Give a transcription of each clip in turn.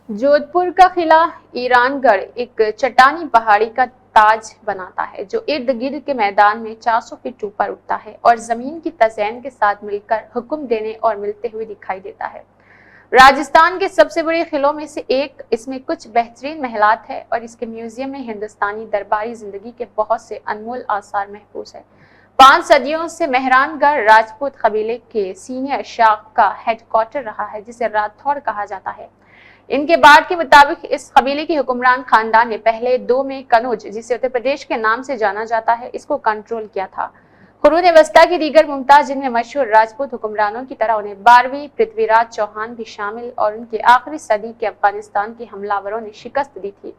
जोधपुर का किला ईरानगढ़ एक चट्टानी पहाड़ी का ताज बनाता है जो इर्द गिर्द के मैदान में 400 फीट ऊपर उठता है और जमीन की तज़यीन के साथ मिलकर हुक्म देने और मिलते हुए दिखाई देता है। राजस्थान के सबसे बड़े किलों में से एक, इसमें कुछ बेहतरीन महलात है और इसके म्यूजियम में हिंदुस्तानी दरबारी जिंदगी के बहुत से अनमोल आसार महफूज है। 5 सदियों से मेहरानगढ़ राजपूत कबीले के सीनियर शाख का हेडक्वार्टर रहा है, जिसे राठौड़ कहा जाता है। इनके बाद के मुताबिक इस कबीले की हुक्मरान खानदान ने पहले 2 में कनौज, जिसे उत्तर प्रदेश के नाम से जाना जाता है, इसको कंट्रोल किया था। कुरून वस्ता की दीगर मुमताज जिनमें मशहूर राजपूत हुक्मरानों की तरह उन्हें 12वीं पृथ्वीराज चौहान भी शामिल और उनके आखिरी सदी के अफगानिस्तान के हमलावरों ने शिकस्त दी थी।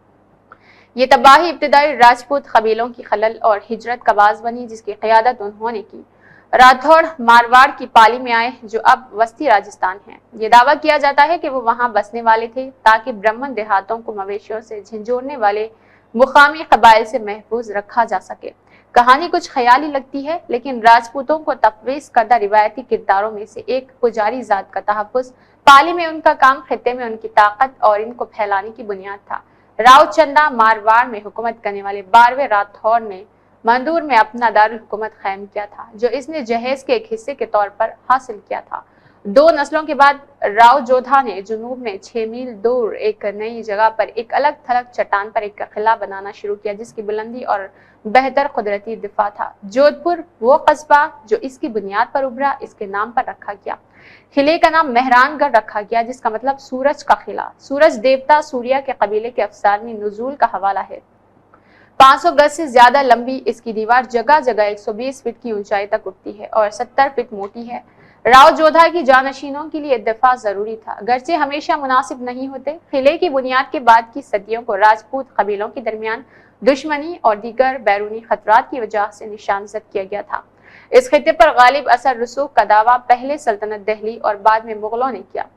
ये तबाही इब्तदाई राजपूत कबीलों की खलल और हिजरत का बाज बनी, जिसकी क़यादत उन्होंने की। राठौड़ मारवाड़ की पाली में आए, जो अब वस्ती राजस्थान है। ये दावा किया जाता है कि वो वहां बसने वाले थे ताकि ब्राह्मण देहातों को मवेशियों से झंझोड़ने वाले मुकामी कबाइल से महफूज रखा जा सके। कहानी कुछ ख्याली लगती है, लेकिन राजपूतों को तफवीज करदा रिवायती किरदारों में से एक पुजारी जात का तहफ़्फ़ुज़, पाली में उनका काम खित्ते में उनकी ताकत और इनको फैलाने की बुनियाद था। राव चंदा मारवाड़ में हुकूमत करने वाले 12वें राठौड़ ने मंदूर में अपना दारुल हुकूमत कायम किया था, जो इसने जहेज के एक हिस्से के तौर पर हासिल किया था। 2 नस्लों के बाद राव जोधा ने जुनूब में 6 मील दूर एक नई जगह पर एक अलग थलग चट्टान पर एक किला बनाना शुरू किया, जिसकी बुलंदी और बेहतर कुदरती दिफा था। जोधपुर वो कस्बा जो इसकी बुनियाद पर उभरा, इसके नाम पर रखा गया। किले का नाम मेहरानगढ़ रखा गया, जिसका मतलब सूरज का किला। सूरज देवता सूर्या के कबीले के अफसाने नुजूल का हवाला है। 500 गज से ज्यादा लंबी इसकी दीवार जगह जगह 120 फीट की ऊंचाई तक उठती है और 70 फीट मोटी है। राव जोधा की जानशीनों के लिए दफा जरूरी था, अगरचे हमेशा मुनासिब नहीं होते। किले की बुनियाद के बाद की सदियों को राजपूत कबीलों के दरमियान दुश्मनी और दीगर बैरूनी खतरात की वजह से निशानजद किया गया था। इस खित्ते पर गालिब असर रसूख का दावा पहले सल्तनत दिल्ली और बाद में मुगलों ने किया।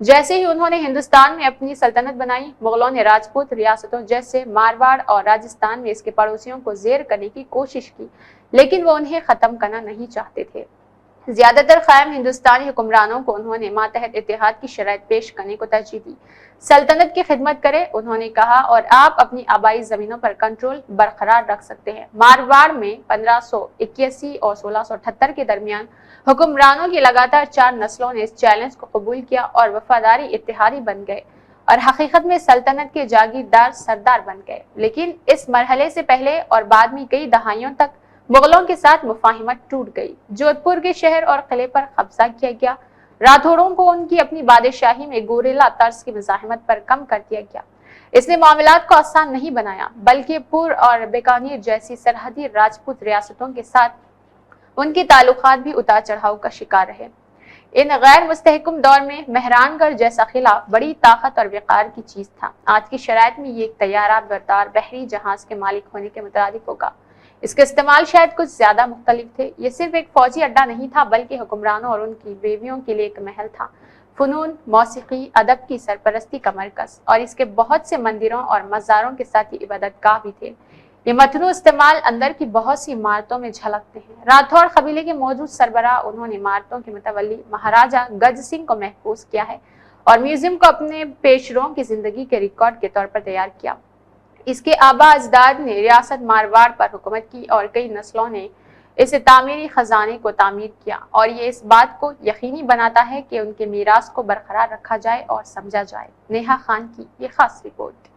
जैसे ही उन्होंने हिंदुस्तान में अपनी सल्तनत बनाई, मुगलों ने राजपूत रियासतों जैसे मारवाड़ और राजस्थान में इसके पड़ोसियों को जेर करने की कोशिश की, लेकिन वो उन्हें खत्म करना नहीं चाहते थे। ज्यादातर कायम हिंदुस्तानी हुक्मरानों को उन्होंने मातहत इत्तेहाद की शराइत पेश करने को तरजीह दी। सल्तनत की खिदमत करें, उन्होंने कहा, और आप अपनी आबाई जमीनों पर कंट्रोल बरकरार रख सकते हैं। मारवाड़ में 1581 और 1678 के दरमियान हुक्मरानों की लगातार 4 नस्लों ने इस चैलेंज को कबूल किया और वफादारी इत्तेहादी बन गए और हकीकत में सल्तनत के जागीरदार सरदार बन गए। लेकिन इस मरहले से पहले और बाद में कई दहाइयों तक मुगलों के साथ मुफाहिमत टूट गई। जोधपुर के शहर और किले पर कब्जा किया गया। राठौड़ों को उनकी अपनी बादशाही में गोरेला तर्ज की मुजाहिमत पर कम कर दिया गया। इसने मामलात को आसान नहीं बनाया, बल्कि पुर और बीकानेर जैसी सरहदी राजपूत रियासतों के साथ उनके ताल्लुकात भी उतार चढ़ाव का शिकार रहे। इन गैर मुस्तहकम दौर में मेहरानगढ़ जैसा किला बड़ी ताकत और वक़ार की चीज था। आज की शराइत में ये एक तैयारा बरदार बहरी जहाज के मालिक होने के मुताबिक होगा। इसके इस्तेमाल शायद कुछ ज्यादा मुख्तलिफ थे। ये सिर्फ एक फौजी अड्डा नहीं था, बल्कि हुक्मरानों और उनकी बीवियों के लिए एक महल था, फनून, मौसीकी, अदब की सरपरस्ती का मरकज, और इसके बहुत से मंदिरों और मज़ारों के साथ ही इबादतगाह भी थे। ये मतनू इस्तेमाल अंदर की बहुत सी इमारतों में झलकते हैं। राठौड़ कबीले के मौजूद सरबराह उन्होंने इमारतों के मुतवल्ली महाराजा गज सिंह को महफूज किया है और म्यूजियम को अपने पेशरों की जिंदगी के रिकॉर्ड के तौर पर तैयार किया। इसके आबा अजदाद ने रियासत मारवाड़ पर हुकूमत की और कई नस्लों ने इस तामीरी खजाने को तामीर किया, और ये इस बात को यकीनी बनाता है कि उनके मीरास को बरकरार रखा जाए और समझा जाए। नेहा खान की ये खास रिपोर्ट।